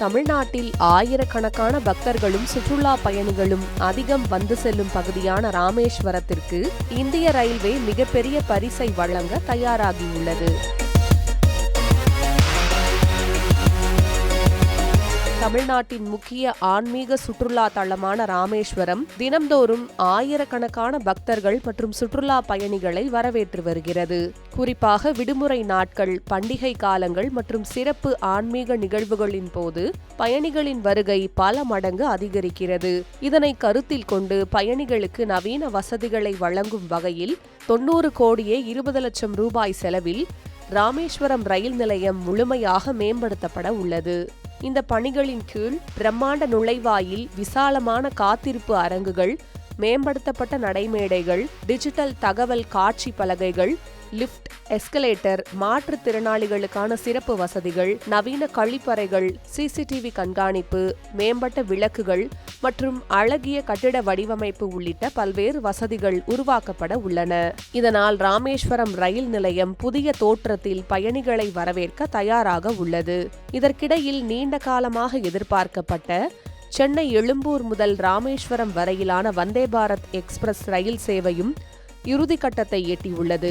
தமிழ்நாட்டில் ஆயிரக்கணக்கான பக்தர்களும் சுற்றுலா பயணிகளும் அதிகம் வந்து செல்லும் பகுதியான ராமேஸ்வரத்திற்கு இந்திய ரயில்வே மிகப்பெரிய பரிசை வழங்க தயாராகியுள்ளது. தமிழ்நாட்டின் முக்கிய ஆன்மீக சுற்றுலா தலமான ராமேஸ்வரம் தினம்தோறும் ஆயிரக்கணக்கான பக்தர்கள் மற்றும் சுற்றுலா பயணிகளை வரவேற்று வருகிறது. குறிப்பாக விடுமுறை நாட்கள், பண்டிகை காலங்கள் மற்றும் சிறப்பு ஆன்மீக நிகழ்வுகளின் போது பயணிகளின் வருகை பல மடங்கு அதிகரிக்கிறது. இதனை கருத்தில் கொண்டு பயணிகளுக்கு நவீன வசதிகளை வழங்கும் வகையில் 90 கோடியே 20 லட்சம் ரூபாய் செலவில் ராமேஸ்வரம் ரயில் நிலையம் முழுமையாக மேம்படுத்தப்பட உள்ளது. இந்த பணிகளின் கீழ் பிரம்மாண்ட நுழைவாயில், விசாலமான காத்திருப்பு அரங்குகள், மேம்படுத்தப்பட்ட நடைமேடைகள், டிஜிட்டல் தகவல் காட்சி பலகைகள், லிப்ட், எஸ்கலேட்டர், மாற்றுத்திறனாளிகளுக்கான சிறப்பு வசதிகள், நவீன கழிப்பறைகள், சிசிடிவி கண்காணிப்பு, மேம்பட்ட விளக்குகள் மற்றும் அழகிய கட்டிட வடிவமைப்பு உள்ளிட்ட பல்வேறு வசதிகள் உருவாக்கப்பட உள்ளன. இதனால் ராமேஸ்வரம் ரயில் நிலையம் புதிய தோற்றத்தில் பயணிகளை வரவேற்க தயாராக உள்ளது. இதற்கிடையில் நீண்ட காலமாக எதிர்பார்க்கப்பட்ட சென்னை எழும்பூர் முதல் ராமேஸ்வரம் வரையிலான வந்தே பாரத் எக்ஸ்பிரஸ் ரயில் சேவையும் இறுதிக்கட்டத்தை எட்டியுள்ளது.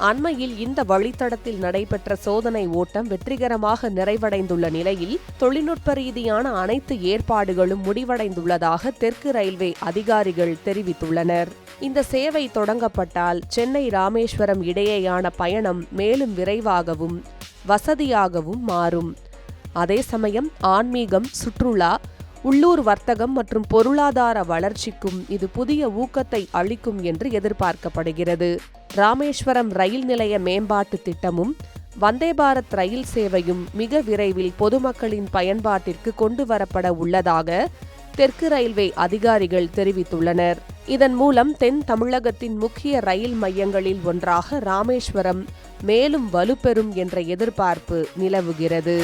அண்மையில் இந்த வழித்தடத்தில் நடைபெற்ற சோதனை ஓட்டம் வெற்றிகரமாக நிறைவடைந்துள்ள நிலையில் தொழில்நுட்ப ரீதியான அனைத்து ஏற்பாடுகளும் முடிவடைந்துள்ளதாக தெற்கு ரயில்வே அதிகாரிகள் தெரிவித்துள்ளனர். இந்த சேவை தொடங்கப்பட்டால் சென்னை ராமேஸ்வரம் இடையேயான பயணம் மேலும் விரைவாகவும் வசதியாகவும் மாறும். அதே சமயம் ஆன்மீகம், சுற்றுலா, உள்ளூர் வர்த்தகம் மற்றும் பொருளாதார வளர்ச்சிக்கும் இது புதிய ஊக்கத்தை அளிக்கும் என்று எதிர்பார்க்கப்படுகிறது. ராமேஸ்வரம் ரயில் நிலைய மேம்பாட்டு திட்டமும் வந்தே பாரத் ரயில் சேவையும் மிக விரைவில் பொதுமக்களின் பயன்பாட்டிற்கு கொண்டு வரப்பட உள்ளதாக தெற்கு ரயில்வே அதிகாரிகள் தெரிவித்துள்ளனர். இதன் மூலம் தென் தமிழகத்தின் முக்கிய ரயில் மையங்களில் ஒன்றாக ராமேஸ்வரம் மேலும் வலுப்பெறும் என்ற எதிர்பார்ப்பு நிலவுகிறது.